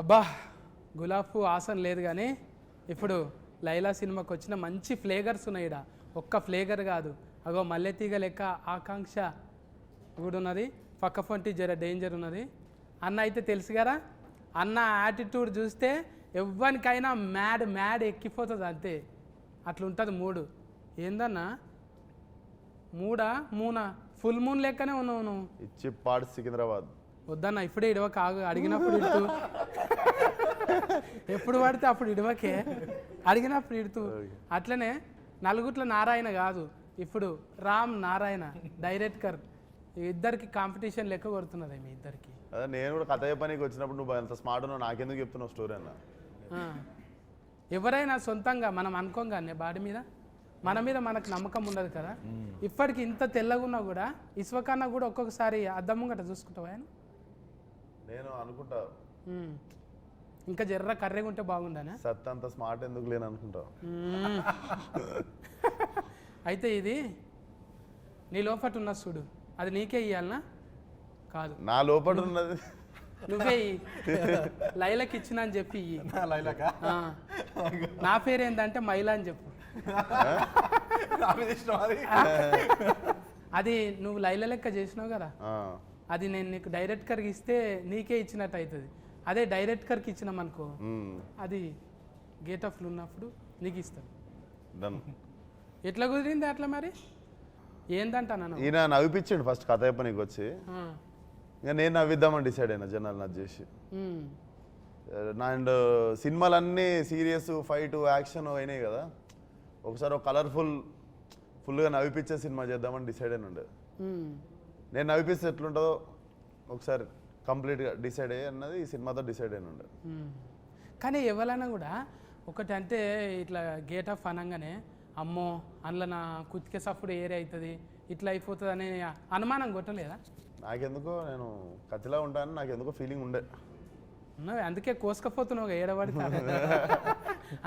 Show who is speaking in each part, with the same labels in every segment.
Speaker 1: అబ్బా గులాబ్ ఆసన్ లేదు కానీ ఇప్పుడు లైలా సినిమాకి వచ్చిన మంచి ఫ్లేగర్స్ ఉన్నాయి ఇక్కడ. ఒక్క ఫ్లేగర్ కాదు, అగో మల్లెతీగ లెక్క ఆకాంక్ష కూడా ఉన్నది, పక్క పొంటి జర డేంజర్ ఉన్నది. అన్న అయితే తెలుసు కదా, అన్న యాటిట్యూడ్ చూస్తే ఎవ్వరికైనా మ్యాడ్ ఎక్కిపోతుంది అంతే. అట్లుంటుంది మూడు. ఏందన్నా మూనా ఫుల్ మూన్ లెక్కనే ఉన్నావు నువ్వు.
Speaker 2: ఇచ్చి పాడు సికింద్రాబాద్
Speaker 1: వద్దన్న ఇప్పుడే ఇడవక, అడిగినప్పుడు ఇడుతూ ఎప్పుడు పడితే అప్పుడు ఇడవకే, అడిగినప్పుడు ఇడుతూ. అట్లనే నలుగుట్ల నారాయణ కాదు, ఇప్పుడు రామ్ నారాయణ డైరెక్టర్ ఇద్దరికి కాంపిటీషన్ లెక్క కొడుతున్నది మీ ఇద్దరికి.
Speaker 2: అదే నేను కూడా కథ పనికి వచ్చినప్పుడు నువ్వు అంత స్మార్ట్ ఉన్నావు, నాకెందుకు చెప్తున్నావు స్టోరీ అన్న.
Speaker 1: ఎవరైనా సొంతంగా మనం అనుకోగానే బాడీ మీద మన మీద మనకు నమ్మకం ఉండదు కదా. ఇప్పటికి ఇంత తెల్లగున్నా కూడా ఇసుకన్నా కూడా ఒక్కొక్కసారి అద్దం ముంగట చూసుకుంటావా ఆయన?
Speaker 2: నేను అనుకుంటా
Speaker 1: ఇంకా జర్ర కర్రెగా ఉంటే బాగుండనే.
Speaker 2: సత్ అంత స్మార్ట్ ఎందుకు లేని అనుకుంటా.
Speaker 1: అయితే ఇది నీ లోపట ఉన్న చూడు, అది నీకే ఇయ్యాలనా? కాదు,
Speaker 2: నా లోపల ఉన్నది
Speaker 1: నువ్వే లైలకి ఇచ్చిన అని చెప్పి నా పేరు ఏంటంటే మైలా అని చెప్పు. అది నువ్వు లైల లెక్క చేసినావు కదా, అది నేను నీకు డైరెక్టర్కి ఇస్తే నీకే ఇచ్చినట్టు అవుతుంది. అదే డైరెక్టర్కి ఇచ్చినాం అనుకో, అది గేటఫ్లు ఉన్నప్పుడు నీకు ఇస్తాను. ఎట్లా కుదిరింది అట్లా మరి? ఏందంటాను
Speaker 2: ఈయన నవ్విపించాడు ఫస్ట్ కథ చెప్పనీకి వచ్చి, ఇంకా నేను నవ్విద్దామని డిసైడ్ అయినా జనాలు నచ్చి చేసి. అండ్ సినిమాలన్నీ సీరియస్ ఫైట్ యాక్షన్ అయినాయి కదా, ఒకసారి ఒక ఫుల్గా నవ్విపించే సినిమా చేద్దామని డిసైడ్ అయిన ఉండే. నేను నవ్విపిస్తే ఎట్లుంటుందో ఒకసారి కంప్లీట్గా డిసైడ్ అయ్యి అన్నది ఈ సినిమాతో డిసైడ్ అయిన ఉండే.
Speaker 1: కానీ ఎవరైనా కూడా ఒకటి అంటే ఇట్లా గేట్ ఆఫ్ అనగానే అమ్మో అందులో నా కుతికే సఫ్డ్ ఏరియా అవుతుంది ఇట్లా అయిపోతుంది అనే అనుమానం కొట్టలేదా?
Speaker 2: నాకెందుకో నేను కత్తిలా ఉంటానని నాకెందుకో ఫీలింగ్ ఉండే.
Speaker 1: ఉన్నావే, అందుకే కోసుకపోతున్నావు ఏడబడితే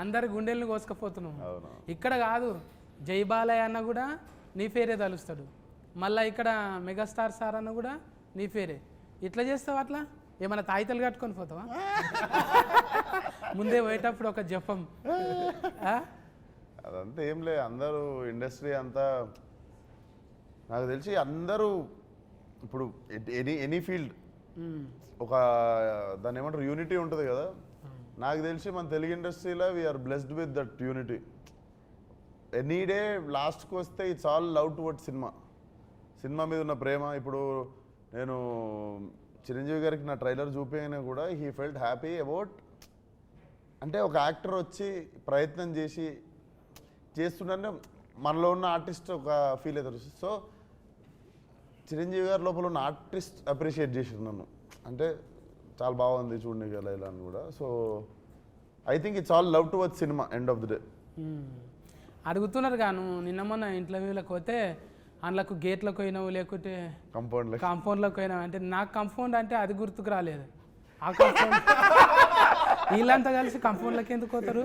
Speaker 1: అందరి గుండెల్ని కోసుకపోతున్నావు. ఇక్కడ కాదు, జై బాలయ్య అన్న కూడా నీ పేరే తలుస్తాడు, మళ్ళీ ఇక్కడ మెగాస్టార్ సార్ అన్న కూడా నీ పేరే. ఇట్లా చేస్తావు అట్లా? ఏమైనా తాయితలు కట్టుకొని పోతావా? ముందే పోయేటప్పుడు ఒక జపం.
Speaker 2: అదంతా ఏం లే, అందరూ ఇండస్ట్రీ అంతా నాకు తెలిసి అందరూ ఇప్పుడు ఎనీ ఫీల్డ్ ఒక దాన్ని ఏమంటారు యూనిటీ ఉంటుంది కదా. నాకు తెలిసి మన తెలుగు ఇండస్ట్రీలో we're blessed with that unity. Any day లాస్ట్కి వస్తే it's all love towards cinema మీద ఉన్న ప్రేమ. ఇప్పుడు నేను చిరంజీవి గారికి నా ట్రైలర్ చూపించగానే కూడా హీ ఫెల్ట్ హ్యాపీ అబౌట్, అంటే ఒక యాక్టర్ వచ్చి ప్రయత్నం చేస్తుంటే మనలో ఉన్న ఆర్టిస్ట్ ఒక ఫీల్ అవుతారు. సో చిరంజీవి గారి లోపల ఉన్న ఆర్టిస్ట్ అప్రిషియేట్ చేసారు నన్ను, అంటే చాలా బాగుంది చూడండి కదా ఇలా అని కూడా. So I think it's all love towards cinema end of the day.
Speaker 1: అడుగుతున్నారు గాను, నిన్న మొన్న ఇంటర్వ్యూలకు పోతే అందులోకి గేట్లకు పోయినావు లేకుంటే కాంపౌండ్లోకి పోయినావు అంటే, నాకు కాంపౌండ్ అంటే అది గుర్తుకు రాలేదు. ఆ కాంపౌండ్ వీళ్ళంతా కలిసి కాంపౌండ్లకి ఎందుకు పోతారు?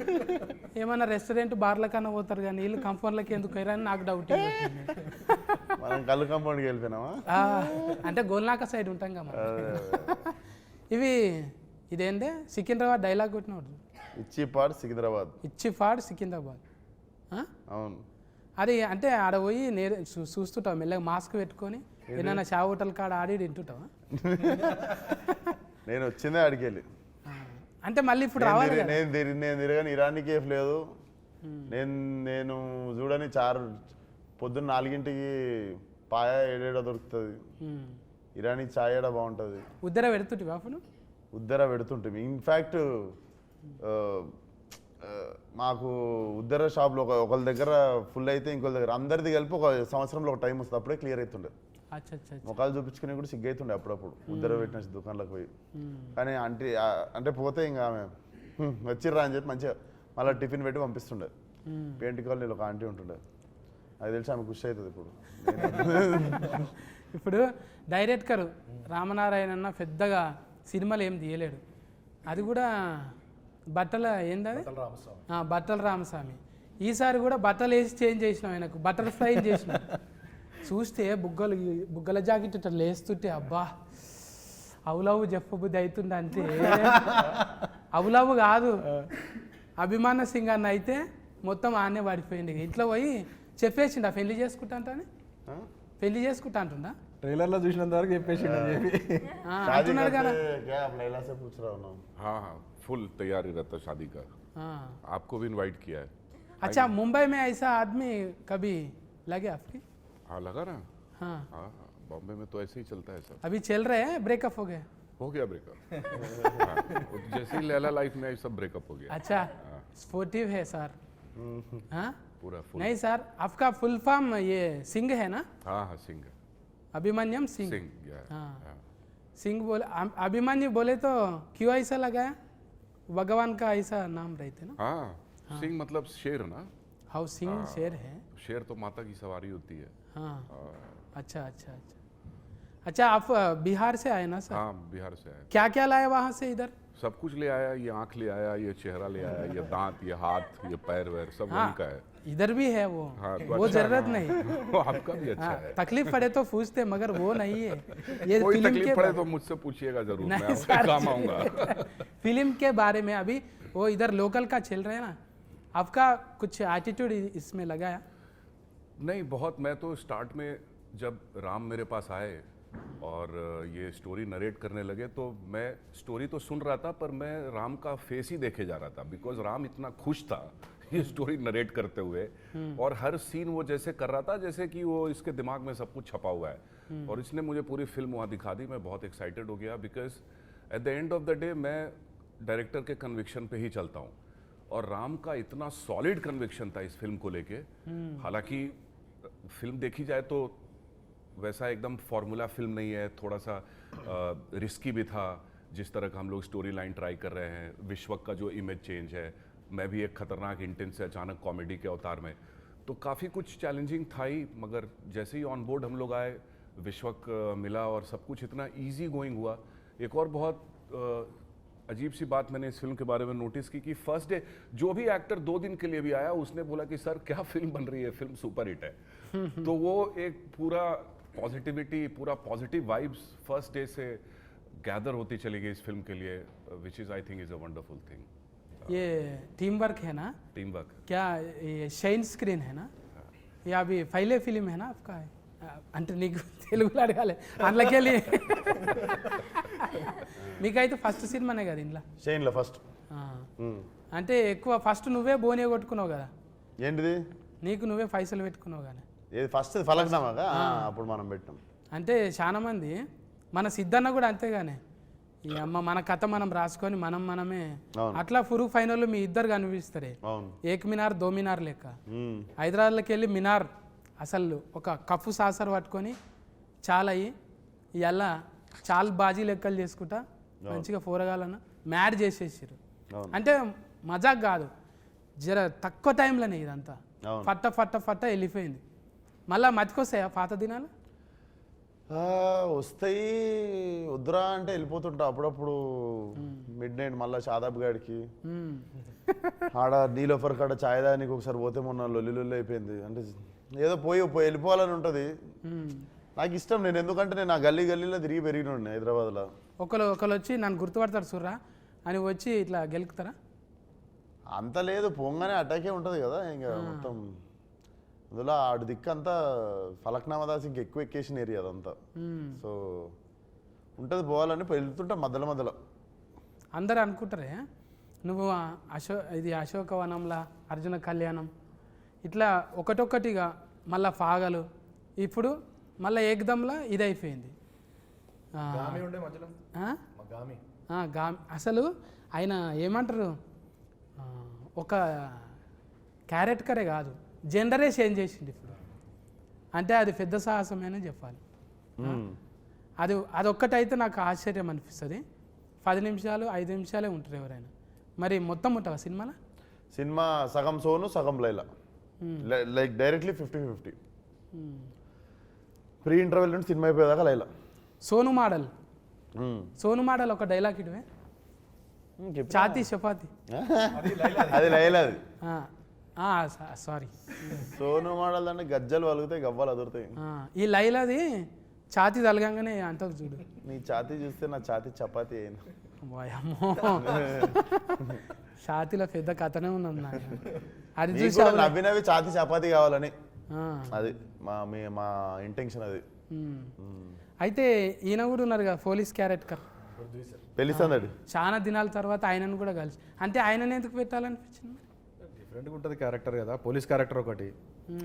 Speaker 1: ఏమన్నా రెస్టారెంట్ బార్లకన్నా పోతారు కానీ వీళ్ళు కాంపౌండ్లకి ఎందుకు పోయారని నాకు డౌట్.
Speaker 2: కాంపౌండ్కి వెళ్ళిపోయినావా
Speaker 1: అంటే గోల్నాక సైడ్ ఉంటాం కదా. ఇదేంటే సికింద్రాబాద్ డైలాగ్ కొట్టినవాడు,
Speaker 2: ఇచ్చి పాడు సికింద్రాబాద్. అవును,
Speaker 1: అది అంటే ఆడ పోయి చూస్తుంటావు మెల్లగా మాస్క్ పెట్టుకొని, ఏదైనా షా హోటల్ కాడ ఆడి తింటుంటావా?
Speaker 2: నేను వచ్చిందే ఆడికెళ్ళి,
Speaker 1: అంటే మళ్ళీ ఇప్పుడు రావాలి.
Speaker 2: నేను తిరగని ఇరానీ కేఫ్ లేదు, నేను చూడని పొద్దున్న 4ంటికి పాయ ఏడేడ దొరుకుతుంది, ఇరానీ చాయ్ ఏడ బాగుంటుంది.
Speaker 1: ఉద్దర పెడుతుంటే బాపును
Speaker 2: ఉద్దర పెడుతుంటే ఇన్ఫ్యాక్ట్ మాకు ఉద్దర షాప్లో ఒకళ్ళ దగ్గర ఫుల్ అయితే ఇంకొక దగ్గర అందరిది కలిపి ఒక సంవత్సరంలో ఒక టైం వస్తుంది, అప్పుడే క్లియర్ అవుతుండే. ముఖాలు చూపించుకుని కూడా సిగ్గైతుండే అప్పుడప్పుడు ఉద్దర పెట్టిన దుకాణంలోకి పోయి. కానీ అంటే పోతే ఇంకా ఆమె వచ్చిర్రా అని చెప్పి మంచిగా మళ్ళీ టిఫిన్ పెట్టి పంపిస్తుండే. పెయింట్ కాలనీలో ఒక ఆంటీ ఉంటుండే, అది తెలిసి ఆమె ఖుషి అవుతుంది.
Speaker 1: ఇప్పుడు డైరెక్టర్ రామనారాయణ అన్న పెద్దగా సినిమాలు ఏం తీయలేడు, అది కూడా బట్టల ఏందది బట్టల రామస్వామి. ఈసారి కూడా బట్టలు వేసి చేంజ్ చేసినాం, ఆయనకు బటర్ ఫ్లై చేసినాం. చూస్తే బుగ్గల జాకెట్ ఇట్లా లేస్తుంటే అబ్బా అవులవు చెప్పబుద్ధి అవుతుండే అంతే అవులవు కాదు అభిమాన సింగ్ అన్న అయితే మొత్తం ఆనే పడిపోయింది ఇంట్లో పోయి చెప్పేసిండా పెళ్లి చేసుకుంటా అంటని పెళ్లి చేసుకుంటా అంటుండా
Speaker 3: ट्रेलर లో చూసినంత వరకు చెప్పేసిండు అని చెప్పి
Speaker 2: शादी
Speaker 1: అంటున్నాడు
Speaker 2: करते
Speaker 1: కదా
Speaker 2: क्या आप लैला से पूछ रहा हूँ ना
Speaker 4: हाँ हाँ फुल तैयारी रहता शादी का
Speaker 1: हाँ।
Speaker 4: आपको भी इनवाइट किया है
Speaker 1: अच्छा मुंबई में ऐसा आदमी कभी लगे आपकी
Speaker 4: हाँ लगा ना
Speaker 1: हाँ
Speaker 4: हाँ हाँ बॉम्बे में तो ऐसे ही चलता है सब
Speaker 1: अभी चल रहे हैं ब्रेकअप हो गए
Speaker 4: हो गया ब्रेकअप हाँ, वो जैसे ही लैला लाइफ में आई सब ब्रेकअप हो गया
Speaker 1: अच्छा स्पोर्टिव है सर हाँ
Speaker 4: पूरा फुल
Speaker 1: नहीं सर आपका फुल फॉर्म ये सिंह है ना
Speaker 4: हाँ हाँ सिंह
Speaker 1: अभिमन्यम सिंह
Speaker 4: सिंह या
Speaker 1: हाँ।
Speaker 4: हाँ।
Speaker 1: सिंह बोले अभिमन्यु बोले तो क्यों ऐसा लगाया भगवान का ऐसा नाम रहते ना
Speaker 4: हाँ सिंह मतलब शेर ना
Speaker 1: हाउ सिंह शेर है
Speaker 4: शेर तो माता की सवारी होती है
Speaker 1: हाँ
Speaker 4: हाँ,
Speaker 1: अच्छा अच्छा अच्छा अच्छा आप बिहार से आए ना सर
Speaker 4: हाँ बिहार से आया
Speaker 1: क्या क्या लाए वहाँ से इधर
Speaker 4: सब कुछ ले आया ये आंख ले आया ये चेहरा ले आया ये दांत ये हाथ ये पैर वैर सब
Speaker 1: हाँ
Speaker 4: वहीं का है
Speaker 1: इधर भी है वो
Speaker 4: हाँ, तो
Speaker 1: वो
Speaker 4: अच्छा,
Speaker 1: जरूरत
Speaker 4: हाँ।
Speaker 1: नहीं
Speaker 4: वो आपका भी अच्छा
Speaker 1: हाँ
Speaker 4: है
Speaker 1: तकलीफ पड़े तो पूछते मगर वो नहीं है ये
Speaker 4: कोई
Speaker 1: फिल्म
Speaker 4: तकलीफ
Speaker 1: के
Speaker 4: पड़े तो मुझसे पूछिएगा जरूर मैं
Speaker 1: नहीं
Speaker 4: आपके
Speaker 1: सर।
Speaker 4: काम आऊंगा
Speaker 1: फिल्म के बारे में अभी वो इधर लोकल का चल रहा है ना आपका कुछ एटीट्यूड इसमें लगाया
Speaker 4: नहीं बहुत मैं तो स्टार्ट में जब राम मेरे पास आए और ये स्टोरी नरेट करने लगे तो मैं स्टोरी तो सुन रहा था पर मैं राम का फेस ही देखे जा रहा था बिकॉज राम इतना खुश था ये स्टोरी नरेट करते हुए और हर सीन वो जैसे कर रहा था जैसे कि वो इसके दिमाग में सब कुछ छपा हुआ है और इसने मुझे पूरी फिल्म वहाँ दिखा दी मैं बहुत एक्साइटेड हो गया because at the end of the day मैं डायरेक्टर के कन्विक्शन पे ही चलता हूँ और राम का इतना सॉलिड कन्विक्शन था इस फिल्म को लेके हालांकि फिल्म देखी जाए तो वैसा एकदम फॉर्मूला फिल्म नहीं है थोड़ा सा रिस्की भी था जिस तरह का हम लोग स्टोरी लाइन ट्राई कर रहे हैं विश्वक का जो इमेज चेंज है मैं भी एक खतरनाक इंटेंस से अचानक कॉमेडी के अवतार में तो काफ़ी कुछ चैलेंजिंग था ही मगर जैसे ही ऑन बोर्ड हम लोग आए विश्वक मिला और सब कुछ इतना इजी गोइंग हुआ एक और बहुत अजीब सी बात मैंने इस फिल्म के बारे में नोटिस की कि फर्स्ट डे जो भी एक्टर 2 दिन के लिए भी आया उसने बोला कि सर क्या फिल्म बन रही है फिल्म सुपर हिट है तो वो एक पूरा पॉजिटिविटी पूरा पॉजिटिव वाइब्स फर्स्ट डे से गैदर होती चली गई इस फिल्म के लिए which is I think is a wonderful thing
Speaker 1: ये टीम वर्क है ना
Speaker 4: टीम वर्क
Speaker 1: क्या ये షైన్ స్క్రీన్ है ना ये अभी पहले फिल्म है ना आपका అంటే నీకు తెలుగులో అడగాలి అందులోకెళ్ళి మీకైతే ఫస్ట్ సినిమానే కదా ఇంట్లో
Speaker 2: షైన్లో ఫస్ట్
Speaker 1: అంటే ఎక్కువ ఫస్ట్ నువ్వే బోనే కొట్టుకున్నావు కదా
Speaker 2: ఏంటిది
Speaker 1: నీకు నువ్వే పైసలు పెట్టుకున్నావు కానీ
Speaker 2: ఏది ఫస్ట్ ఫలక్నామాగా అప్పుడు మనం పెట్టాం
Speaker 1: అంటే చాలా మంది మన సిద్ధన్న కూడా అంతేగానే ఈ అమ్మ మన కథ మనం రాసుకొని మనమే
Speaker 2: అవును.
Speaker 1: అట్లా ఫురు ఫైనల్ మీ ఇద్దరు కనిపిస్తారే
Speaker 2: అవును
Speaker 1: ఏక్ మినార్ దో మినార్ లెక్క
Speaker 2: మ్మ్.
Speaker 1: హైదరాబాద్లోకి వెళ్ళి మినార్ అసలు ఒక కప్పు సాసర్ పట్టుకొని చాలా అయ్యి ఇవాళ చాలా బాజీ లెక్కలు చేసుకుంటా మంచిగా పోరగాలను మ్యాడ్ చేసేసారు
Speaker 2: అవును.
Speaker 1: అంటే మజాక్ కాదు జర తక్కువ టైంలోనే ఇదంతా
Speaker 2: అవును.
Speaker 1: ఫట్ట ఫట్ట ఫట్ట వెళ్ళిపోయింది మళ్ళా మతికొస్తాయా పాత దినాలు
Speaker 2: వస్తాయి వద్దురా అంటే వెళ్ళిపోతుంటా అప్పుడప్పుడు మిడ్ నైట్ మళ్ళీ షాదాబ్ గాడికి
Speaker 1: మ్మ్.
Speaker 2: ఆడ నీలోఫర్ కాడ ఛాయ్ దానికి ఒకసారి పోతే మొన్న లొల్లి అయిపోయింది అంటే ఏదో పోయి వెళ్ళిపోవాలని ఉంటుంది
Speaker 1: మ్మ్.
Speaker 2: నాకు ఇష్టం నేను ఎందుకంటే నేను ఆ గల్లీలో తిరిగి పెరిగిన హైదరాబాద్లో
Speaker 1: ఒకరు వచ్చి నన్ను గుర్తుపడతారు చూర్రా అని వచ్చి ఇట్లా గెలుకుతారా
Speaker 2: అంత లేదు పోగానే అటాకే ఉంటుంది కదా ఇంకా మొత్తం అందులో ఆడు దిక్కు అంతా ఫలక్నామా దాస్ ఇంక ఎక్కువ ఎక్కేషన్ ఏరియా అదంతా
Speaker 1: మ్మ్.
Speaker 2: సో ఉంటుంది పోవాలని వెళ్తుంటా మధ్యలో
Speaker 1: అందరు అనుకుంటారే నువ్వు ఇది అశోకవనంలా అర్జున కళ్యాణం ఇట్లా ఒకటొక్కటిగా మళ్ళా ఫాగలు ఇప్పుడు మళ్ళీ ఏకదంలా ఇది అయిపోయింది
Speaker 3: గామి ఉండే మధ్యలో గామి
Speaker 1: గామి అసలు ఆయన ఏమంటారు ఒక క్యారెక్టరే కాదు జెండరే చేంజ్ చేసింది ఇప్పుడు అంటే అది పెద్ద సాహసమేనే చెప్పాలి అదొక్కటైతే నాకు ఆశ్చర్యం అనిపిస్తుంది 10 నిమిషాలు 5 నిమిషాలే ఉంటారు ఎవరైనా మరి మొత్తం ఉంటావా సినిమాలో
Speaker 2: సినిమా సగం సోను సగం Laila like directly 50-50 pre interval నుండి సినిమా అయిపోయేదాకా లైలా
Speaker 1: సోను మోడల్ ఒక డైలాగ్ ఇటువే చాతి చపాతి
Speaker 2: అది లైలా అది
Speaker 1: సారీ
Speaker 2: సోను మోడల్ అంటే గజ్జలు వలుగుతాయి గవ్వలు అదురుతాయి
Speaker 1: ఈ లైలాది ఛాతీ తలగంగానే అంటారు చూడు.
Speaker 2: నీ ఛాతీ చూస్తే నా ఛాతీ చపాతీ అయింది.
Speaker 1: వాయమ్మో ఛాతీలో పెద్ద కథనే ఉన్నది నాకు. అది
Speaker 2: నీకు
Speaker 1: చూసి
Speaker 2: కూడా నవ్వినవి ఛాతీ చపాతీ కావాలని
Speaker 1: ఆ,
Speaker 2: అది మా ఇంటెన్షన్ అది.
Speaker 1: అయితే ఈయన కూడా ఉన్నారు కదా పోలీస్ క్యారెక్టర్.
Speaker 2: పెళ్లి సందడి
Speaker 1: చాలా దినాల తర్వాత ఆయనను కూడా కలిసి, అంటే ఆయనను ఎందుకు పెట్టాలనిపించింది?
Speaker 3: డిఫరెంట్గా ఉంటుంది క్యారెక్టర్ కదా, పోలీస్ క్యారెక్టర్ ఒకటి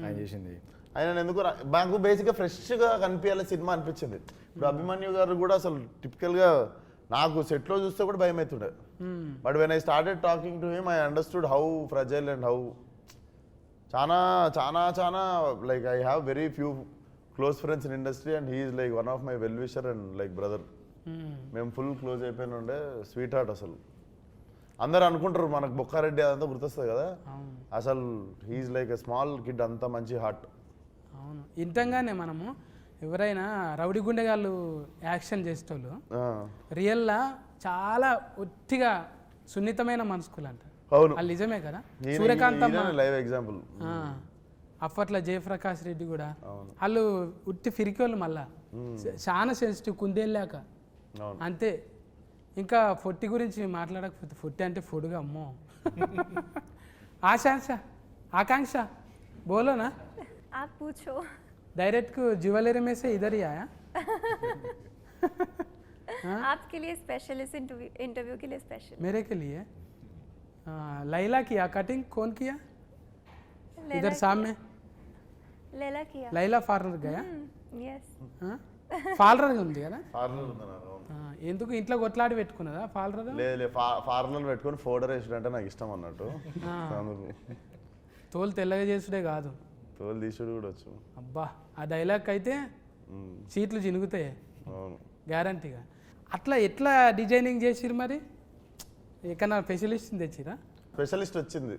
Speaker 3: ఆయన చేసింది.
Speaker 2: ఆయన ఎందుకు నాకు బేసిక్గా ఫ్రెష్గా కనిపించాలి సినిమా అనిపించింది. ఇప్పుడు అభిమన్యు గారు కూడా అసలు టిపికల్గా నాకు సెట్లో చూస్తే కూడా భయం అవుతుండే. But when I started talking to him I understood how fragile and how చాలా చాలా చాలా like I have very few close friends in industry and he's like one of my well wisher and like brother. మేము full close అయిపోయిన ఉండే, sweet heart. అసలు అందరు అనుకుంటారు మనకు బొక్కారెడ్డి అదంతా గుర్తొస్తుంది కదా, అసలు he's like a small kid, అంత మంచి హార్ట్.
Speaker 1: అవును, ఇంతంగానే మనము ఎవరైనా రౌడీ గుండెగాళ్ళు యాక్షన్ చేసేటోళ్ళు రియల్లా చాలా ఒట్టిగా సున్నితమైన మనసుకులు అంట.
Speaker 2: అవును,
Speaker 1: వాళ్ళు నిజమే కదా. Suryakanthamma
Speaker 2: live example.
Speaker 1: అప్పట్లో జయప్రకాష్ రెడ్డి కూడా వాళ్ళు ఉట్టి ఫిరికోళ్ళు, మళ్ళా చాలా సెన్సిటివ్, కుందేళ్ళాక అంతే. ఇంకా ఫొట్టి గురించి మాట్లాడకపోతే, ఫొట్టి అంటే ఫుడ్గా అమ్మో. ఆకాంక్ష बोलो ना,
Speaker 5: आप पूछो।
Speaker 1: डायरेक्ट को ज्वेलरी में से इधर ही आया।
Speaker 5: आपके लिए स्पेशल, इस इंटरव्यू के लिए स्पेशल।
Speaker 1: मेरे के लिए लैला किया कटिंग, कौन किया? इधर सामने
Speaker 5: लैला किया।
Speaker 1: लैला पार्लर गया?
Speaker 5: यस।
Speaker 1: పార్లర్ ఉంది కదా,
Speaker 2: పార్లర్ ఉంది నాకు.
Speaker 1: ఎందుకు ఇంట్లో కొట్లాడి పెట్టుకున్నదా పార్లర్?
Speaker 2: లేదు పార్లర్ పెట్టుకొని ఫోటో వేసుడు అంటే నాకు ఇష్టం అన్నట్టు.
Speaker 1: తోలు తెల్లగా చేసుడే కాదు,
Speaker 2: తోలు తీసుడు కూడా వచ్చు.
Speaker 1: అబ్బా ఆ డైలాగ్ అయితే సీట్లు చినుగుతాయి
Speaker 2: అవును,
Speaker 1: గ్యారంటీగా. అట్లా ఎట్లా డిజైనింగ్ చేసిరు మరి? ఎక్కడన్నా స్పెషలిస్ట్ తెచ్చిరా?
Speaker 2: స్పెషలిస్ట్ వచ్చింది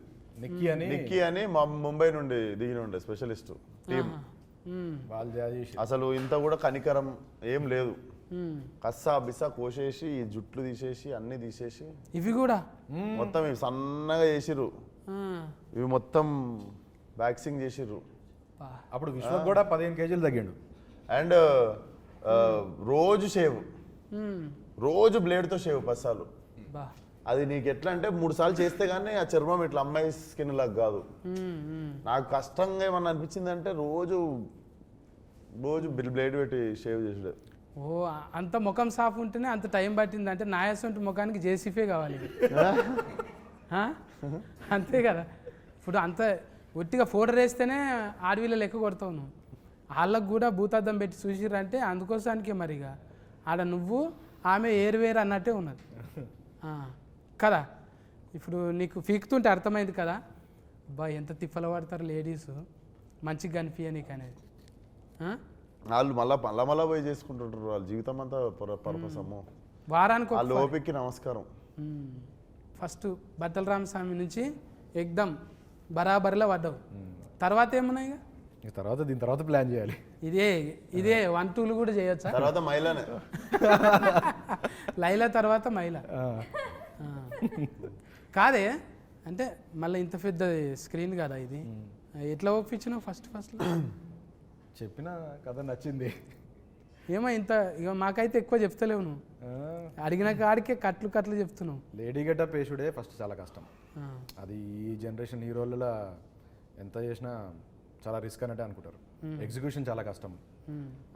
Speaker 3: నిక్కీ
Speaker 2: అని మా ముంబై నుండి దిగిన ఉండే స్పెషలిస్ట్ టీం.
Speaker 3: వాళ్ళు చేసి
Speaker 2: అసలు ఇంత కూడా కనికరం ఏం లేదు, కస్సా బిస్సా కోసేసి ఈ జుట్లు తీసేసి అన్ని తీసేసి
Speaker 1: ఇవి కూడా
Speaker 2: మొత్తం ఇవి సన్నగా చేసిర్రు, ఇవి మొత్తం వ్యాక్సింగ్ చేసిర్రు.
Speaker 3: అప్పుడు విశ్వక్ కూడా 15 కేజీలు తగ్గిండు.
Speaker 2: అండ్ రోజు షేవ్, రోజు బ్లేడ్తో షేవ్ పస్సాలు.
Speaker 1: బా
Speaker 2: అది నీకు ఎట్లా అంటే 3 సార్లు చేస్తే కానీ ఆ చర్మం ఇట్లా అమ్మాయి స్కిన్ లాగా కాదు. నాకు కష్టంగా ఏమన్నా అనిపించింది అంటే రోజు బ్లేడ్ పెట్టి షేవ్ చేసాడు.
Speaker 1: ఓ అంత ముఖం సాఫ్ ఉంటేనే అంత టైం పట్టింది అంటే నాయసంటి ముఖానికి జేసీఫే కావాలి. అంతే కదా. ఇప్పుడు అంత ఒట్టిగా ఫోటో వేస్తేనే ఆడవిలో లెక్క కొడతావు నువ్వు. వాళ్ళకు కూడా భూతార్థం పెట్టి చూసిరంటే అందుకోసానికే మరిగా ఆడ నువ్వు ఆమె ఏరువేరు అన్నట్టే ఉన్నది కదా. ఇప్పుడు నీకు పీకుతుంటే అర్థమైంది కదా, అబ్బా ఎంత తిప్పలు పడతారు లేడీస్ మంచిగా కనిపించ నీకు అనేది.
Speaker 2: వాళ్ళు మళ్ళా పోయి చేసుకుంటుంటారు, వాళ్ళ జీవితం అంతా పర్పస్. అమ్మో
Speaker 1: వారానికి
Speaker 2: వాళ్ళ ఓపికకి నమస్కారం.
Speaker 1: ఫస్ట్ బట్టల రామస్వామి నుంచి ఎగ్దమ్ బరాబర్లో పడ్డావు. తర్వాత ఏమున్నాయి?
Speaker 3: తర్వాత దీని తర్వాత ప్లాన్ చేయాలి.
Speaker 1: ఇదే 1-2 కూడా చేయొచ్చా?
Speaker 2: తర్వాత మైలానే
Speaker 1: లైలా తర్వాత మైలా కాదే అంటే మళ్ళీ ఇంత పెద్ద స్క్రీన్ కదా ఇది, ఎట్లా ఒప్పించినావు ఫస్ట్
Speaker 3: చెప్పిన కథ నచ్చింది.
Speaker 1: ఏమో ఇంత ఇక మాకైతే ఎక్కువ చెప్తలేవు నువ్వు, అడిగిన కాడికే కట్లు చెప్తున్నావు.
Speaker 3: లేడీ గెటప్ వేసుడే ఫస్ట్ చాలా కష్టం. అది ఈ జనరేషన్ హీరోలలో ఎంత చేసినా చాలా రిస్క్ అన్నట్టే అనుకుంటారు. ఎగ్జిక్యూషన్ చాలా కష్టం.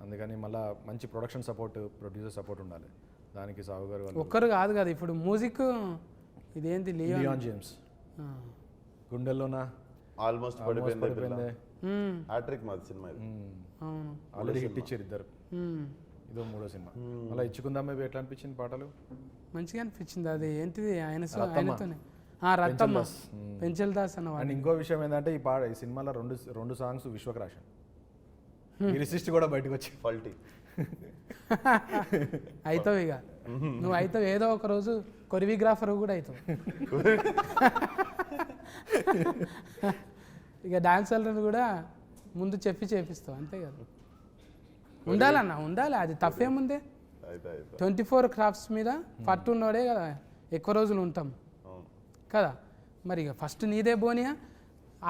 Speaker 3: అందుకని మళ్ళీ మంచి ప్రొడక్షన్ సపోర్ట్, ప్రొడ్యూసర్ సపోర్ట్ ఉండాలి. దానికి సాగు గారు
Speaker 1: ఒక్కరు కాదు కదా. ఇప్పుడు మ్యూజిక్ ఇదేంటి
Speaker 3: లియాన్ జేమ్స్ గుండెల్లోనా
Speaker 2: ఆల్మోస్ట్ పడిపోయింది. హ్యాట్రిక్ మాది సినిమా ఇది.
Speaker 3: ఆల్రెడీ హిట్ ఇచ్చారు ఇద్దరు. ఇదో 3వ సినిమా. అలా ఇచ్చుకుందాం ఎట్లా అనిపించింది? పాటలు
Speaker 1: మంచిగా అనిపించింది. అది ఏంటిది ఆయనతోనే రత్తమ్మ పెంచల్ దాస్ అన్నవాడు.
Speaker 3: అండ్ ఇంకో విషయం ఏంటంటే ఈ సినిమాలో రెండు సాంగ్స్ విశ్వక్ రాశాను. లిరిసిస్ట్ కూడా బయటకు వచ్చి
Speaker 2: ఫల్టీ
Speaker 1: అవుతావు ఇక నువ్వు అవుతావు, ఏదో ఒక రోజు కొరియోగ్రాఫర్ కూడా అవుతావు. ఇక డాన్సర్లను కూడా ముందు చేపిస్తావు అంతే కదా. ఉండాలి, అది తప్పేముందే. 24 క్రాఫ్ట్స్ మీద పట్టున్నోడే కదా ఎక్కువ రోజులు ఉంటాం కదా. మరి ఇక ఫస్ట్ నీదే బోనియా,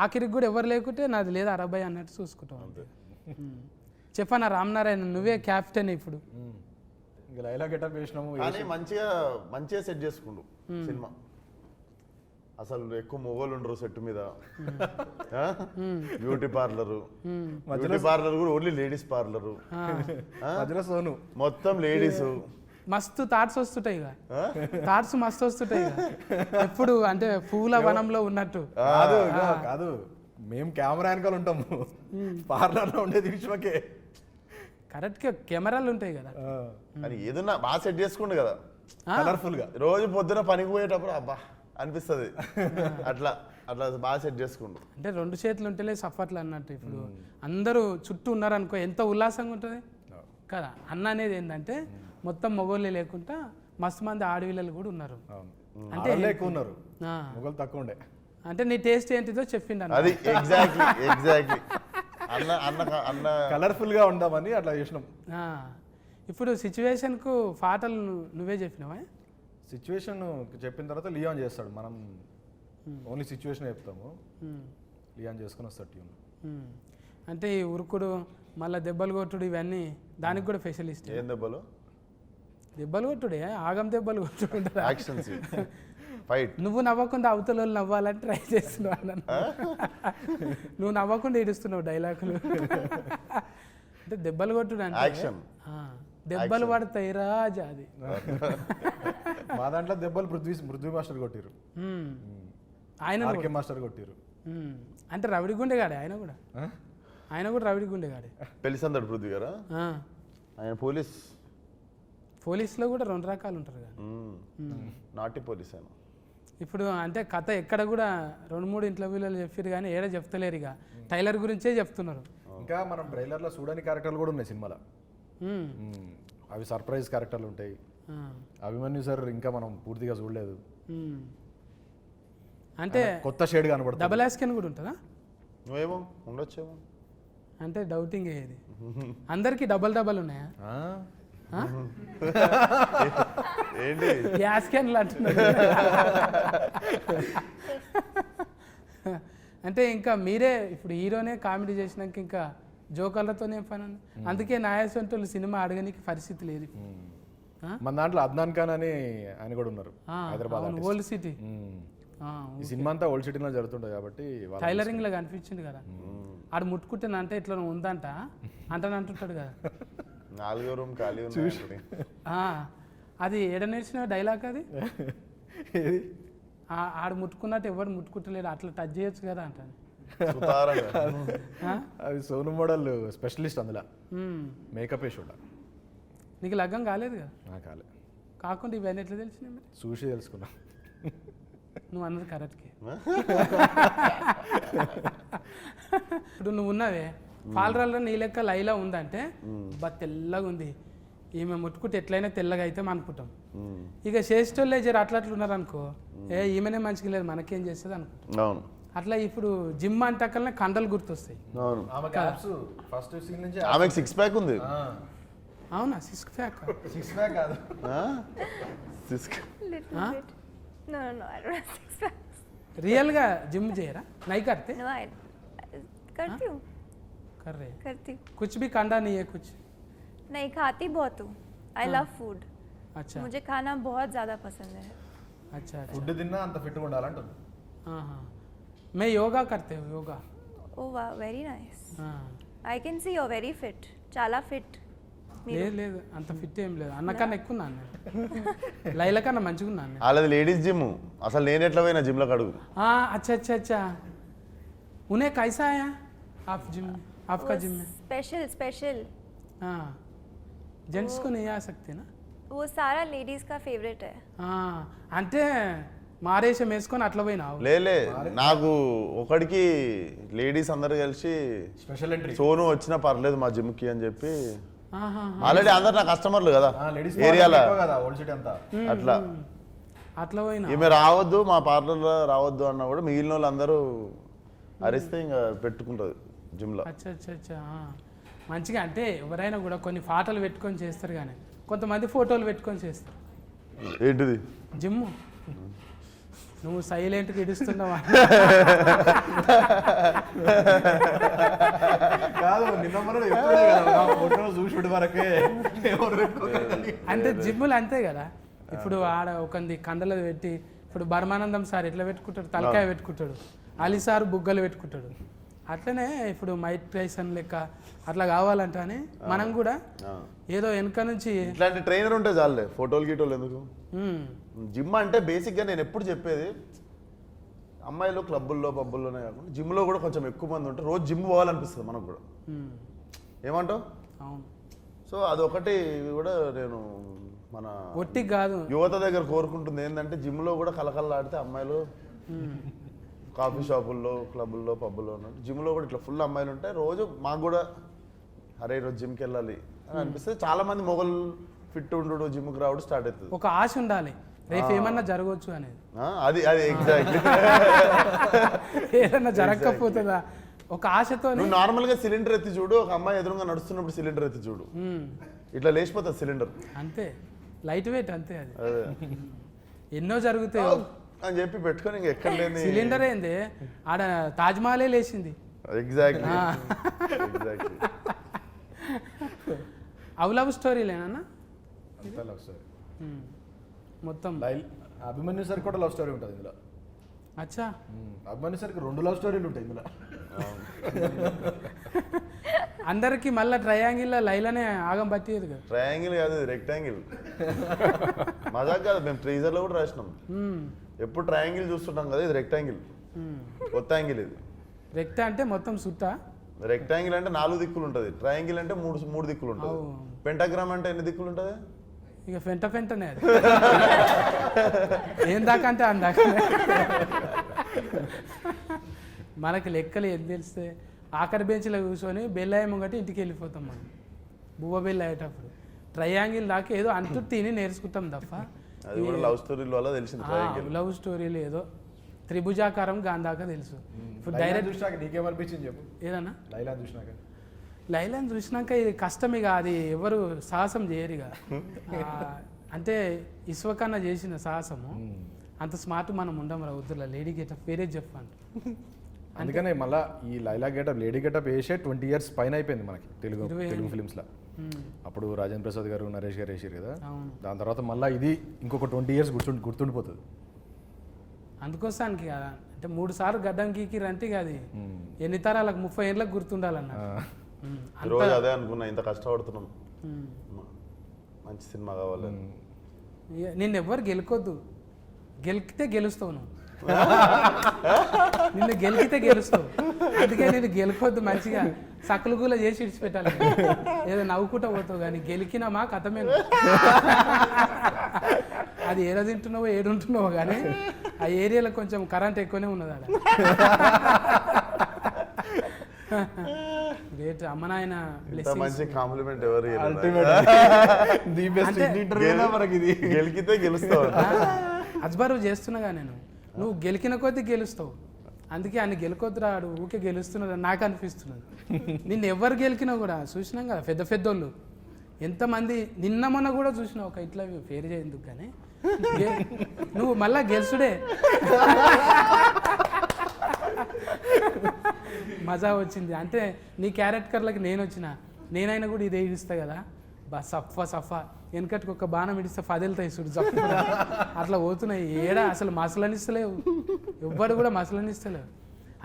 Speaker 1: ఆఖరికి కూడా ఎవరు లేకుంటే నాది లేదా 60 అన్నట్టు చూసుకుంటాం అంతే. చెప్పనా రామనారాయణ నువ్వే క్యాప్టెన్ ఇప్పుడు.
Speaker 3: ఇంకా లైలా గెటప్ వేసినాము.
Speaker 2: కానీ మంచిగా సెట్ చేసుకుండు సినిమా. అసలు ఎక్కువ మొగోళ్ళు ఉండరు సెట్ మీద. బ్యూటీ పార్లర్ కూడా ఓన్లీ లేడీస్ పార్లర్,
Speaker 3: మధ్యలో సోను
Speaker 2: మొత్తం లేడీస్.
Speaker 1: మస్తు థాట్స్ వస్తుంటాయి ఇక, థాట్స్ మస్తు వస్తుంటాయి ఇక. ఎప్పుడు అంటే పూల వనంలో ఉన్నట్టు.
Speaker 3: కాదు మేము కెమెరా వెనకాల ఉంటాము, పార్లర్లో ఉండేది విశ్వకే.
Speaker 1: కరెక్ట్గా కెమెరాలు ఉంటాయి కదా.
Speaker 2: కానీ ఏదన్నా బాగా సెట్ చేసుకుండు కదా
Speaker 3: కలర్ఫుల్ గా.
Speaker 2: రోజు పొద్దున పనికి పోయేటప్పుడు అబ్బా అనిపిస్తుంది. అట్లా బాగా సెట్ చేసుకుండు.
Speaker 1: అంటే 2 చేతులు ఉంటేనే సఫర్లు అన్నట్టు. ఇప్పుడు అందరూ చుట్టూ ఉన్నారనుకో ఎంత ఉల్లాసంగా ఉంటుంది కదా. అన్న అనేది ఏంటంటే మొత్తం మొగోళ్ళే లేకుండా మస్తు మంది ఆడవిల్లలు కూడా ఉన్నారు.
Speaker 3: అంటే ఎక్కువ ఉన్నారు, మొగలు తక్కువ ఉండే.
Speaker 1: అంటే నీ టేస్ట్ ఏంటిదో చెప్పిండు అన్న.
Speaker 2: అది ఎగ్జాక్ట్లీ అన్న
Speaker 3: కలర్ఫుల్ గా ఉందామని అట్లా చేసినాం.
Speaker 1: ఇప్పుడు సిచ్యువేషన్కు పాటలు నువ్వే చెప్పినావా?
Speaker 3: సిచ్యువేషన్ చెప్పిన తర్వాత లియాన్ చేస్తాడు, మనం ఓన్లీ సిచ్యువేషన్ చెప్తాము, లియాన్ చేసుకుని వస్తాడు ట్యూన్.
Speaker 1: అంటే ఈ ఉరుకుడు మళ్ళీ దెబ్బలు కొట్టుడు ఇవన్నీ దానికి కూడా స్పెషలిస్ట్.
Speaker 2: ఏం దెబ్బలు?
Speaker 1: దెబ్బలు కొట్టుడే, ఆగం దెబ్బలు కొట్టుడు,
Speaker 2: యాక్షన్ ఫైట్.
Speaker 1: నువ్వు నవ్వకుండా అవతల వాళ్ళు నవ్వాలని ట్రై చేస్తున్నావు అన్న. నువ్వు నవ్వకుండా ఏడుస్తున్నావు డైలాగులు. అంటే దెబ్బలు కొట్టుడు అంటే
Speaker 2: యాక్షన్,
Speaker 1: దెబ్బలు పడతాయి రాజా. అది
Speaker 3: మా దాంట్లో దెబ్బలు పృథ్వీ మాస్టర్ కొట్టిరు,
Speaker 1: ఆయన
Speaker 3: మాస్టర్ కొట్టిరు.
Speaker 1: అంటే రవిడి గుండెగాడే ఆయన కూడా రవిడి గుండెగాడే.
Speaker 2: పెళ్లిసందడు పృథ్వీ గారా? ఆయన పోలీస్లో
Speaker 1: కూడా 2 రకాలు ఉంటారు కదా.
Speaker 2: నాటి పోలీస్ ఆయన.
Speaker 1: ఇప్పుడు అంటే కథ ఎక్కడ కూడా 2-3 ఇంటర్వ్యూలలో చెప్పారు కానీ ఏడ చెప్తలేరు. ఇక టైలర్ గురించే చెప్తున్నారు.
Speaker 3: ఇంకా మనం ట్రైలర్లో చూడని క్యారెక్టర్లు కూడా ఉన్నాయి సినిమాలో. అవి సర్ప్రైజ్ క్యారెక్టర్లు ఉంటాయి. అభిమన్యు సార్ ఇంకా మనం పూర్తిగా చూడలేదు,
Speaker 1: అంటే
Speaker 3: కొత్త షేడ్ కనబడుతుంది.
Speaker 1: డబల్ యాస్కెన్ కూడా ఉంటుందా?
Speaker 2: నువ్వేమో ఉండొచ్చేమో
Speaker 1: అంటే డౌటింగ్ ఏది. అందరికి డబల్ ఉన్నాయా?
Speaker 2: ఏంటి
Speaker 1: యాస్కెన్లు అంటున్నారు. అంటే ఇంకా మీరే ఇప్పుడు హీరోనే కామెడీ చేసినాక ఇంకా జోకర్లతోనే పని ఉంది. అందుకే నాయసంటోళ్ళు సినిమా అడగనికి పరిస్థితి లేదు.
Speaker 3: మన దాంట్లో అద్నాన్ ఖాన్ అని ఆయన కూడా ఉన్నారు, హైదరాబాద్
Speaker 1: ఓల్డ్ సిటీ.
Speaker 3: ఈ సినిమా అంతా ఓల్డ్ సిటీలో జరుగుతుంటుంది కాబట్టి
Speaker 1: టైలరింగ్ లాగా అనిపించింది కదా. ఆడు ముట్టుకుంటున్నా అంటే ఇట్లా ఉందంట అంటుంటాడు కదా.
Speaker 2: 4వ రూమ్ ఖాళీ ఉంది.
Speaker 1: అది ఎడ నేర్చిన డైలాగ్ అది. ఆడు ముట్టుకున్నట్టు ఎవరు ముట్టుకుంటలేడు, అట్లా టచ్ చేయొచ్చు కదా అంటాను.
Speaker 3: అది సోను మోడల్ స్పెషలిస్ట్ అందులో, మేకప్ వేసి.
Speaker 1: నీకు లగ్గం కాలేదు కదా?
Speaker 3: కాలే.
Speaker 1: కాకుండా ఇవన్నీ ఎట్లా తెలిసినాయి మరి?
Speaker 3: చూసి తెలుసుకున్నా.
Speaker 1: నువ్వు అన్నది కరెక్ట్కి. ఇప్పుడు నువ్వు ఉన్నావే పాలరాల్లో నీ లెక్క లైలా ఉందంటే తెల్లగా ఉంది, ఈమె ముట్టుకుంటే ఎట్లయినా తెల్లగా అయితే అనుకుంటాం. ఇక చేసేటోళ్ళే జర అట్లా ఉన్నారు అనుకో, ఈమెనే మంచిగా లేదు మనకేం చేస్తుంది అనుకుంటాం. అట్లా ఇప్పుడు జిమ్ అంటకల్నే కండలు గుర్తొస్తాయి.
Speaker 2: ఆమెకు 6 ప్యాక్ ఉంది.
Speaker 1: అవునా? 6 ప్యాక్
Speaker 3: కాదు,
Speaker 1: రియల్గా జిమ్ చేయరా? నై करते?
Speaker 5: करती हूँ,
Speaker 1: कर रहे
Speaker 5: करती हूँ.
Speaker 1: कुछ भी कांडा नहीं है कुछ?
Speaker 5: नहीं, खाती बहुत हूँ. I love food.
Speaker 1: अच्छा,
Speaker 5: मुझे खाना बहुत ज़्यादा पसंद है.
Speaker 1: अच्छा.
Speaker 3: ఫుడ్ తిన్నా అంత ఫిట్గా ఉండాలంటుంది.
Speaker 1: हाँ, मैं योगा करते हूँ, yoga.
Speaker 5: Oh wow, very nice. I can see you're very fit. చాలా fit.
Speaker 1: లేదు అంత ఫిట్ ఏం లేదు, అన్నకన్నా ఎక్కువ ఉన్నాను నేను. లైలా కన్నా మంచిగా ఉన్నాను నేను.
Speaker 2: అలాది లేడీస్ జిమ్. అసలు నేను ఎట్లా పోయినా జిమ్లో అడుగు.
Speaker 1: अच्छा. उन्हें कैसा आया आप जिम में? आपका जिम में
Speaker 5: स्पेशल.
Speaker 1: जेंट्स को नहीं आ सकते ना?
Speaker 5: वो सारा लेडीज का फेवरेट है.
Speaker 1: అంటే మారేషం వేసుకొని అట్లా పోయినావు?
Speaker 2: లేలే, నాకు ఒకడికి లేడీస్ అందరు కలిసి
Speaker 3: స్పెషల్ ఎంట్రీ
Speaker 2: సోను వచ్చినా పర్లేదు మా జిమ్కి అని చెప్పి, ఆల్రెడీ అందరు నా కస్టమర్లు కదా ఏరియాలో,
Speaker 1: అట్లా పోయినా.
Speaker 2: ఈమె రావద్దు మా పార్లర్లో రావద్దు అన్నా కూడా మిగిలిన వాళ్ళు అందరూ అరిస్తే ఇంకా పెట్టుకుంటుంది జిమ్లో.
Speaker 1: అచ్చా. మంచిగా అంటే ఎవరైనా కూడా కొన్ని పాటలు పెట్టుకొని చేస్తారు, కానీ కొంతమంది ఫోటోలు పెట్టుకొని చేస్తారు.
Speaker 2: ఏంటిది?
Speaker 1: జిమ్ నువ్వు సైలెంట్గా ఇడుస్తున్నావా?
Speaker 3: కాదు నిన్న మొన్న ఎప్పుడే కదా ఫోటో చూసి వరకే
Speaker 1: అంటే జిమ్ములు అంతే కదా. ఇప్పుడు ఆడ ఒకంది కండలు పెట్టి, ఇప్పుడు బర్మానందం సార్ ఎట్లా పెట్టుకుంటాడు, తలకాయ పెట్టుకుంటాడు, అలీ సార్ బుగ్గలు పెట్టుకుంటాడు. అట్లనే ఇప్పుడు మైక్ టైసన్ లెక్క అట్లా కావాలంట అని మనం కూడా ఏదో వెనక నుంచి
Speaker 2: ఇట్లాంటి ట్రైనర్ ఉంటే చాలే, ఫోటోలు గీటోలు ఎందుకు. జిమ్ అంటే బేసిక్గా నేను ఎప్పుడు చెప్పేది, అమ్మాయిలు క్లబ్బుల్లో పబ్బుల్లోనే కాకుండా జిమ్లో కూడా కొంచెం ఎక్కువ మంది ఉంటే రోజు జిమ్ పోవాలనిపిస్తుంది మనకు కూడా. ఏమంటావు?
Speaker 1: అవును.
Speaker 2: సో అదొకటి కూడా నేను మన
Speaker 1: ఒట్టి కాదు
Speaker 2: యువత దగ్గర కోరుకుంటుంది ఏంటంటే, జిమ్లో కూడా కలకల్లాడితే అమ్మాయిలు కాఫీ షాపుల్లో క్లబ్బుల్లో పబ్బుల్లో ఉన్నారు, జిమ్లో కూడా ఇట్లా ఫుల్ అమ్మాయిలు ఉంటాయి. రోజు మాకు కూడా అరే ఈరోజు జిమ్కి వెళ్ళాలి అని అనిపిస్తుంది. చాలా మంది మొగలు ఫిట్ ఉండు జిమ్కి రావడం స్టార్ట్ అవుతుంది.
Speaker 1: ఒక ఆశ ఉండాలి, రేపు ఏమన్నా జరగవచ్చు అనేది.
Speaker 2: అది ఎగ్జాక్ట్లీ.
Speaker 1: ఏదన్నా జరగకపోతుందా ఒక ఆశతో.
Speaker 2: నువ్వు నార్మల్గా సిలిండర్ ఎత్తి చూడు, ఒక అమ్మాయి ఎదురుగా నడుస్తున్నప్పుడు సిలిండర్ ఎత్తి చూడు, ఇట్లా లేచిపోతుంది సిలిండర్.
Speaker 1: అంతే, లైట్ వెయిట్ అంతే. అది
Speaker 2: అదే
Speaker 1: ఎన్నో జరుగుతాయి
Speaker 2: అని చెప్పి పెట్టుకొని ఇంక ఎక్కడ లేని
Speaker 1: సిలిండర్ ఏంది ఆడ తాజ్మహలే లేచింది.
Speaker 2: ఎగ్జాక్ట్లీ.
Speaker 1: అవి లవ్ స్టోరీలేనా?
Speaker 3: అంతా లవ్ స్టోరీ
Speaker 1: మొత్తం.
Speaker 3: అభిమన్యు సార్ కూడా లవ్ స్టోరీ ఉంటుంది ఇందులో.
Speaker 1: అచ్చా,
Speaker 3: అభిమన్యు సార్కి 2 లవ్ స్టోరీలు ఉంటాయి ఇందులో.
Speaker 1: అందరికి మళ్ళీ ట్రయాంగిల్లో లైలనే ఆగం పట్టేది కదా.
Speaker 2: ట్రయాంగిల్ కాదు, రెక్టాంగిల్. మజాక్ కాదు, మేము ట్రీజర్లో కూడా రాసినాం. ఎప్పుడు ట్రయాంగిల్ చూస్తుంటాం కదా, ఇది రెక్టాంగిల్, కొత్త యాంగిల్ ఇది.
Speaker 1: రెక్ట అంటే మొత్తం సుట్టా,
Speaker 2: రెక్టాంగిల్ అంటే 4 దిక్కులు ఉంటుంది, ట్రయాంగిల్ అంటే 3 దిక్కులు ఉంటుంది, పెంటాగ్రామ్ అంటే ఎన్ని దిక్కులు ఉంటుంది?
Speaker 1: ఇక ఫెంటనే అది. ఏం దాకా అంటే అందాక. మనకి లెక్కలు ఏం తెలిస్తే ఆఖరి బెంచ్లో కూర్చొని బెల్లయ్య ముంగటి ఇంటికి వెళ్ళిపోతాం మనం, బువ్వ బెల్ల అయ్యేటప్పుడు. ట్రయాంగిల్ దాకా ఏదో అంటూ తిని నేర్చుకుంటాం తప్ప
Speaker 2: అది కూడా లవ్ స్టోరీల వల్ల తెలిసింది.
Speaker 1: లవ్ స్టోరీలు ఏదో త్రిభుజాకారం గాంధాక తెలుసు. ఇప్పుడు డైరెక్ట్
Speaker 3: చూసినాక నీకేమనిపించింది చెప్పు.
Speaker 1: ఏదన్నా
Speaker 3: లైలా చూసినాక?
Speaker 1: లైలాని చూసినాక ఇది కష్టం, ఇక అది ఎవరు సాహసం చేయరు ఇక. అంటే ఇస్వకన్నా చేసిన సాహసము అంత స్మార్ట్ మనం ఉండం రా వద్దులా. లేడీ గెటప్ వేరే చెప్పండి.
Speaker 3: అందుకనే మళ్ళీ ఈ లైలా గెటప్ లేడీ గెటప్ వేసే 20 years పైన అయిపోయింది మనకి తెలుగు ఫిలిమ్స్లో. అప్పుడు రాజేంద్ర ప్రసాద్ గారు నరేష్ గారు వేసారు కదా, దాని తర్వాత మళ్ళీ ఇది ఇంకొక 20 years గుర్తుండిపోతుంది.
Speaker 1: అందుకోసానికి కదా అంటే 3 సార్లు గడ్డం గీకిరంటే అది ఎన్ని తరాలకు 30 ఏళ్ళకి గుర్తుండాలన్న.
Speaker 2: రోజు అదే అనుకున్నా, ఇంత కష్టపడుతున్నాం, మంచి సినిమా కావాలి.
Speaker 1: నిన్ను ఎవ్వరు గెలుకొద్దు, గెలికితే గెలుస్తావు నువ్వు. నిన్ను గెలికితే గెలుస్తావు, అందుకే నేను గెలుకొద్దు. మంచిగా సకలు గూల చేసి ఇడిచిపెట్టాలి, ఏదో నవ్వుకుంటా పోతావు. కానీ గెలికినామా కథమే. అది ఏడ తింటున్నావో ఏడుంటున్నావో కానీ ఆ ఏరియాలో కొంచెం కరెంట్ ఎక్కువనే ఉన్నది ఆడ. గ్రేట్. అమ్మ నాయన
Speaker 2: మంచి కాంప్లిమెంట్ ఎవరు గెలికితే గెలుస్తావు.
Speaker 1: అజ్బరు చేస్తున్నాగా నేను, నువ్వు గెలికిన కొద్దీ గెలుస్తావు. అందుకే అన్ని గెలుకొద్దు రాడు, ఊకే గెలుస్తున్నది నాకు అనిపిస్తున్నది. నిన్ను ఎవరు గెలికినా కూడా చూసినాం కదా, పెద్ద పెద్దోళ్ళు ఎంతమంది. నిన్న మొన్న కూడా చూసినావు ఒక ఇట్లా పేరు చేయందుకు కానీ నువ్వు మళ్ళా గెలుసుడే. మజా వచ్చింది అంటే నీ క్యారెక్టర్లకి నేను వచ్చిన, నేనైనా కూడా ఇదే ఇడిస్తా కదా, సఫా వెనకటికి ఒక బాణం ఇడిస్తే 10 వెళ్తాయి చూడు జప్పు. అట్లా పోతున్నాయి ఏడా, అసలు మసలనిస్తలేవు, ఎవ్వరు కూడా మసలనిస్తలేవు.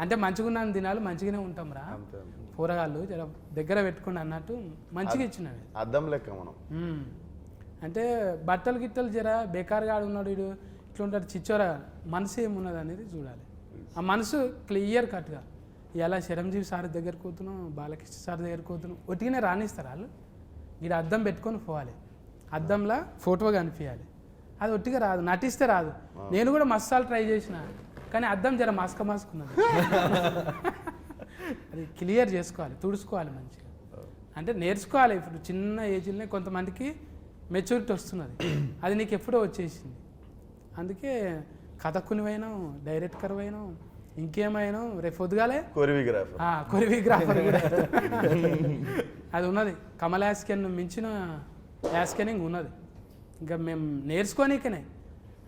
Speaker 1: అంటే మంచిగున్నాను దినాలు మంచిగానే ఉంటాం రా, కూరగాయలు జర దగ్గర పెట్టుకుని అన్నట్టు మంచిగా ఇచ్చినవి.
Speaker 2: అద్దం లెక్క మనం.
Speaker 1: అంటే బట్టలు గిట్టలు జర బేకారుగా ఉన్నాడు వీడు ఇట్లుంటాడు చిచ్చోరా, మనసు ఏమున్నది అనేది చూడాలి. ఆ మనసు క్లియర్ కట్గా. ఇలా చిరంజీవి సార్ దగ్గరికి పోతున్నాం, బాలకృష్ణ సార్ దగ్గరికి పోతున్నాం, ఒట్టిగానే రానిస్తారు వాళ్ళు. వీడు అద్దం పెట్టుకొని పోవాలి, అద్దంలో ఫోటో కనిపించాలి. అది ఒట్టిగా రాదు, నటిస్తే రాదు. నేను కూడా మసాలు ట్రై చేసిన కానీ అద్దం జర మాస్కున్నది. అది క్లియర్ చేసుకోవాలి, తుడుచుకోవాలి మంచిగా. అంటే నేర్చుకోవాలి. ఇప్పుడు చిన్న ఏజ్లోనే కొంతమందికి మెచ్యూరిటీ వస్తున్నది, అది నీకు ఎప్పుడో వచ్చేసింది. అందుకే కథకునివైనా డైరెక్టర్ అయినా ఇంకేమైనా రేపు పొద్దుగాలే కొరియోగ్రాఫర్ కూడా అది ఉన్నది. కమల్ యాస్కెన్ మించిన యాస్కెనింగ్ ఉన్నది. ఇంకా మేము నేర్చుకోనికనే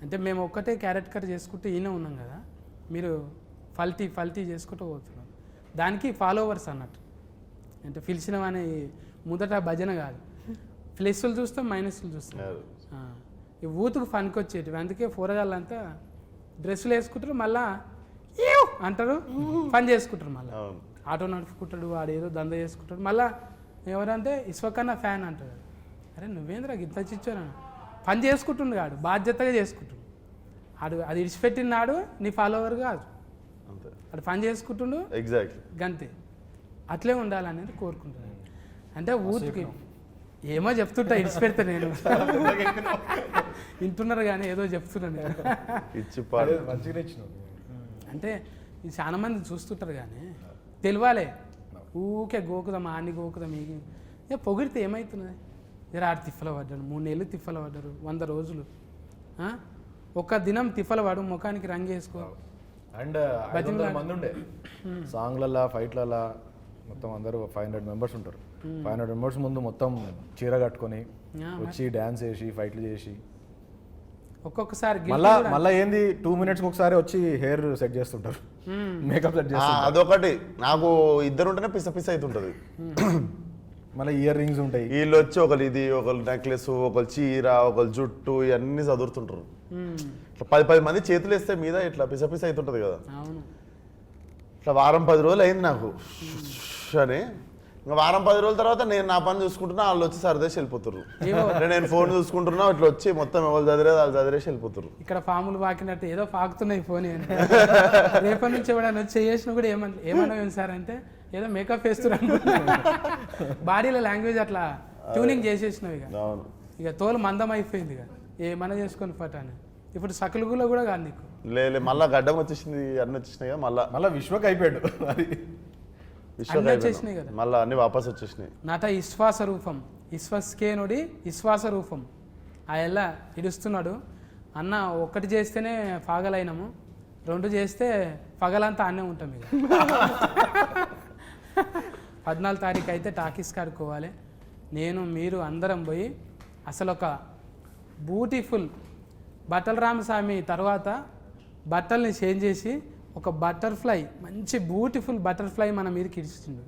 Speaker 1: అంటే మేము ఒక్కటే క్యారెక్టర్ చేసుకుంటూ ఈయన ఉన్నాం కదా, మీరు ఫల్టీ చేసుకుంటూ పోతున్నాం. దానికి ఫాలోవర్స్ అన్నట్టు. అంటే పిలిచినవని మొదట భజన కాదు, ప్లస్లు చూస్తాం మైనస్లు చూస్తాం. ఈ ఊతుకు ఫన్కి వచ్చేటివి. అందుకే పోరగాళ్ళంతా డ్రెస్సులు వేసుకుంటారు, మళ్ళా ఏవ్ అంటారు, పని చేసుకుంటారు. మళ్ళీ ఆటో నడుపుకుంటాడు, వాడు ఏదో దంద చేసుకుంటాడు. మళ్ళీ ఎవరంటే ఇసుకన్నా ఫ్యాన్ అంటాడు. అరే నువ్వేంద్రా గిత్త చిచ్చాను, పని చేసుకుంటుండు కాడు, బాధ్యతగా చేసుకుంటుండు. అది ఇడిచిపెట్టినాడు నీ ఫాలోవర్ కాదు, అటు పని చేసుకుంటుండు.
Speaker 2: ఎగ్జాక్ట్లీ
Speaker 1: గంతే. అట్లే ఉండాలనేది కోరుకుంటున్నాను. అంటే ఊరికి ఏమో చెప్తుంటా, ఇడిచిపెడతా నేను. వింటున్నారు కానీ ఏదో చెప్తున్నాను నేను.
Speaker 2: ఇచ్చి
Speaker 3: మంచిగా ఇచ్చినావు.
Speaker 1: అంటే ఇది చాలా మంది చూస్తుంటారు కానీ తెలియాలి. ఊకే గోకుదాం ఆడిని గోకుదాం ఇక పొగిడితే ఏమవుతున్నది? జర ఆడు తిప్పల పడ్డాడు, 3 నెలలు తిప్పల పడ్డారు, 100 రోజులు. ఒక్క దినం తిప్పల పడు, ముఖానికి రంగు వేసుకో.
Speaker 3: అండ్ 500 మంది ఉండే సాంగ్లలా ఫైట్లలా మొత్తం అందరూ 500 మెంబర్స్ ఉంటారు. 500 మెంబర్స్ ముందు మొత్తం చీర కట్టుకొని వచ్చి డ్యాన్స్ చేసి ఫైట్లు చేసి
Speaker 1: ఒక్కొక్కసారి
Speaker 3: మళ్ళా ఏంది 2 minutes ఒకసారి వచ్చి హెయిర్ సెట్ చేస్తుంటారు, మేకప్ సెట్ చేస్తుంటారు.
Speaker 2: అదొకటి నాకు ఇద్దరు ఉంటేనే పిస అవుతుంటది.
Speaker 3: మళ్ళీ ఇయర్ రింగ్స్ ఉంటాయి.
Speaker 2: వీళ్ళు వచ్చి ఒకరు ఇది, ఒకరు నెక్లెస్, ఒకరు చీర, ఒకరు జుట్టు, ఇవన్నీ చదువుతుంటారు. ఇట్లా 10 మంది చేతులు వేస్తే మీద ఇట్లా పిస అవుతుంటది కదా. ఇట్లా వారం 10 రోజులు అయింది నాకు అని. ఇంకా వారం 10 రోజుల తర్వాత నేను నా పని చూసుకుంటున్నా, వాళ్ళు వచ్చి సరదేసి వెళ్ళిపోతారు. నేను ఫోన్ చూసుకుంటున్నా, ఇట్లా వచ్చి మొత్తం ఎవరు చదివేది వాళ్ళు చదివేసి వెళ్ళిపోతారు.
Speaker 1: ఇక్కడ ఫాములు పాకినట్టు ఏదో పాకుతున్నాయి ఫోన్. రేపటి నుంచి ఎవడన్నా వచ్చి చేసినా కూడా ఏమన్నా సార్ అంటే ఏదో మేకప్ వేస్తున్నారు. బాడీలో లాంగ్వేజ్ అట్లా ట్యూనింగ్ చేసేసినావు. ఇక తోలు మందం అయిపోయింది. ఇక ఏమన్నా చేసుకొని పట్టాను. ఇప్పుడు సకలుగులో కూడా కాదు నీకు.
Speaker 2: లేదు మళ్ళీ గడ్డం వచ్చేసింది, అన్నీ వచ్చేసినాయి కదా. మళ్ళీ
Speaker 3: విశ్వక్ అయిపోయాడు. అది
Speaker 1: వచ్చేసినాయి కదా,
Speaker 2: మళ్ళీ అన్ని వాపస్ వచ్చేసినాయి.
Speaker 1: నట విశ్వాస రూపం, విశ్వస్కేనుడి విశ్వాస రూపం. ఆ ఎల్ల ఇడుస్తున్నాడు అన్న. ఒక్కటి చేస్తేనే పగలైనము, 2 చేస్తే పగలంతా అన్నే ఉంటాం. ఇక 14 తారీఖు అయితే టాకీస్ కాడుకోవాలి. నేను మీరు అందరం పోయి అసలు ఒక బ్యూటిఫుల్ బట్టల రామస్వామి తర్వాత బట్టల్ని చేంజ్ చేసి ఒక బటర్ఫ్లై, మంచి బ్యూటిఫుల్ బటర్ఫ్లై మన మీదకి ఇడిచిండు.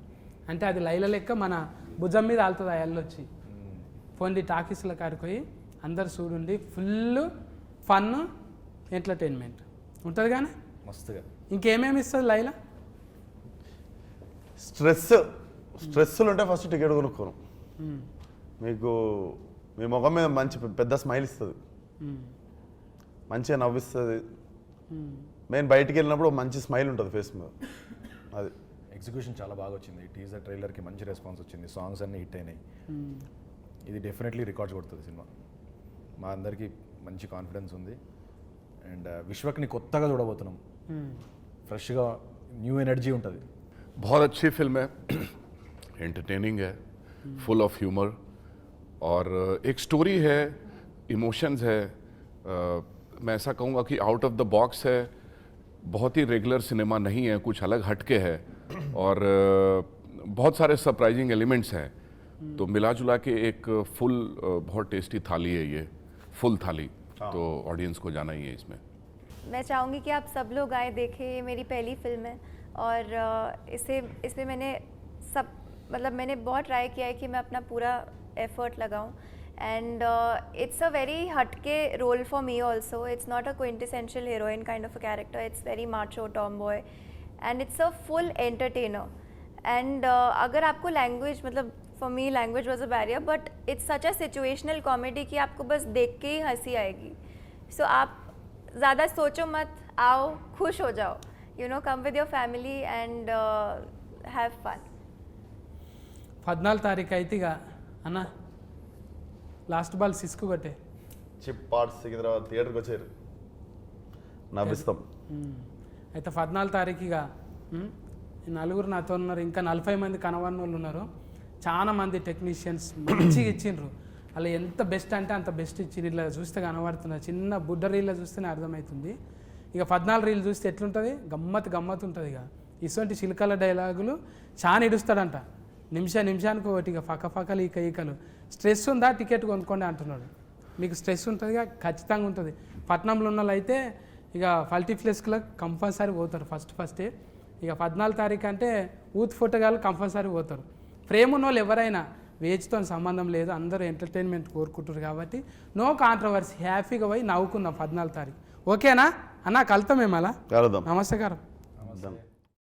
Speaker 1: అంటే అది లైల లెక్క మన భుజం మీద ఆలుతుంది. ఆ ఎల్లొచ్చి పోండి టాకీస్లో కాడిపోయి అందరు చూడండి. ఫుల్ ఫన్ ఎంటర్టైన్మెంట్ ఉంటుంది కానీ
Speaker 3: మస్తుగా.
Speaker 1: ఇంకేమేమి ఇస్తుంది లైలా?
Speaker 2: స్ట్రెస్సులు ఉంటే ఫస్ట్ టికెట్ కొనుక్కోను. మీకు మీ ముఖం మీద మంచి పెద్ద స్మైల్ ఇస్తుంది, మంచిగా నవ్విస్తుంది. నేను బయటికి వెళ్ళినప్పుడు మంచి స్మైల్ ఉంటుంది ఫేస్ మీద. అది
Speaker 3: ఎగ్జిక్యూషన్ చాలా బాగా వచ్చింది. టీజర్ ట్రైలర్కి మంచి రెస్పాన్స్ వచ్చింది, సాంగ్స్ అన్నీ హిట్ అయినాయి. ఇది డెఫినెట్లీ రికార్డ్స్ కొడుతుంది సినిమా. మా అందరికీ మంచి కాన్ఫిడెన్స్ ఉంది. అండ్ విశ్వక్ని కొత్తగా చూడబోతున్నాం, ఫ్రెష్గా న్యూ ఎనర్జీ ఉంటుంది.
Speaker 4: बहुत अच्छी फिल्म है, एंटरटेनिंग है, फुल ऑफ ह्यूमर और एक स्टोरी है, इमोशंस है. मैं ऐसा कहूँगा कि आउट ऑफ द बॉक्स है, बहुत ही रेगुलर सिनेमा नहीं है, कुछ अलग हटके है और बहुत सारे सरप्राइजिंग एलिमेंट्स हैं. तो मिला जुला के एक फुल बहुत टेस्टी थाली है ये, फुल थाली. तो ऑडियंस को जाना ही है इसमें.
Speaker 5: मैं चाहूँगी कि आप सब लोग आए देखें. ये मेरी पहली फिल्म है और इसमें मैंने मैंने बहुत ट्राई किया है कि मैं अपना पूरा एफर्ट लगाऊं. एंड इट्स अ वेरी हटके role for me also. It's not a quintessential heroine kind of a character. It's very macho tomboy and it's a full entertainer. And अगर आपको language for me language was a barrier, but it's such a situational comedy कि आपको बस देख के ही हंसी आएगी. सो आप ज़्यादा सोचो मत, आओ खुश हो जाओ. You know, come with your family and have fun.
Speaker 1: 14 తారీఖు అయితే ఇక అన్న లాస్ట్ బాల్ సిస్కు కొట్టే
Speaker 2: చిప్ పార్ట్స్ సికింద్రాబాద్ థియేటర్కి వచ్చారు, నవ్విస్తాం.
Speaker 1: అయితే 14 తారీఖు ఇక నలుగురు నాతో ఉన్నారు, ఇంకా 40 మంది కనవన్న వాళ్ళు ఉన్నారు. చాలా మంది టెక్నీషియన్స్ మంచిగా ఇచ్చిండ్రు. అలా ఎంత బెస్ట్ అంటే అంత బెస్ట్ ఇచ్చిండ్రు. ఇలా చూస్తే కనబడుతున్నారు, చిన్న బుడ్డ రీల్లో చూస్తేనే అర్థమవుతుంది. ఇక 14 రీలు చూస్తే ఎట్లుంటుంది, గమ్మత్తు ఉంటుంది. ఇక ఇటువంటి చిలకల డైలాగులు చాలా ఇడుస్తాడంట, నిమిషానికి ఒకటి. ఇక ఫకలు ఈకలు. స్ట్రెస్ ఉందా టికెట్ కొనుక్కోండి అంటున్నాడు. మీకు స్ట్రెస్ ఉంటుందిగా, ఖచ్చితంగా ఉంటుంది. పట్నంలో ఉన్న వాళ్ళు అయితే ఇక మల్టీప్లెక్స్లో కంపల్సరీ పోతారు ఫస్టే. ఇక 14 తారీఖు అంటే యూత్ ఫోటోగాళ్ళు కంపల్సరీ పోతారు. ప్రేమ ఉన్న వాళ్ళు ఎవరైనా వేజ్తో సంబంధం లేదు, అందరూ ఎంటర్టైన్మెంట్ కోరుకుంటారు కాబట్టి నో కాంట్రవర్సీ, హ్యాపీగా పోయి నవ్వుకుందాం 14 తారీఖు. ఓకేనా అన్న? కలుతాం మేము అలా.
Speaker 2: కలుద్దాం.
Speaker 1: నమస్కారం.
Speaker 2: Done.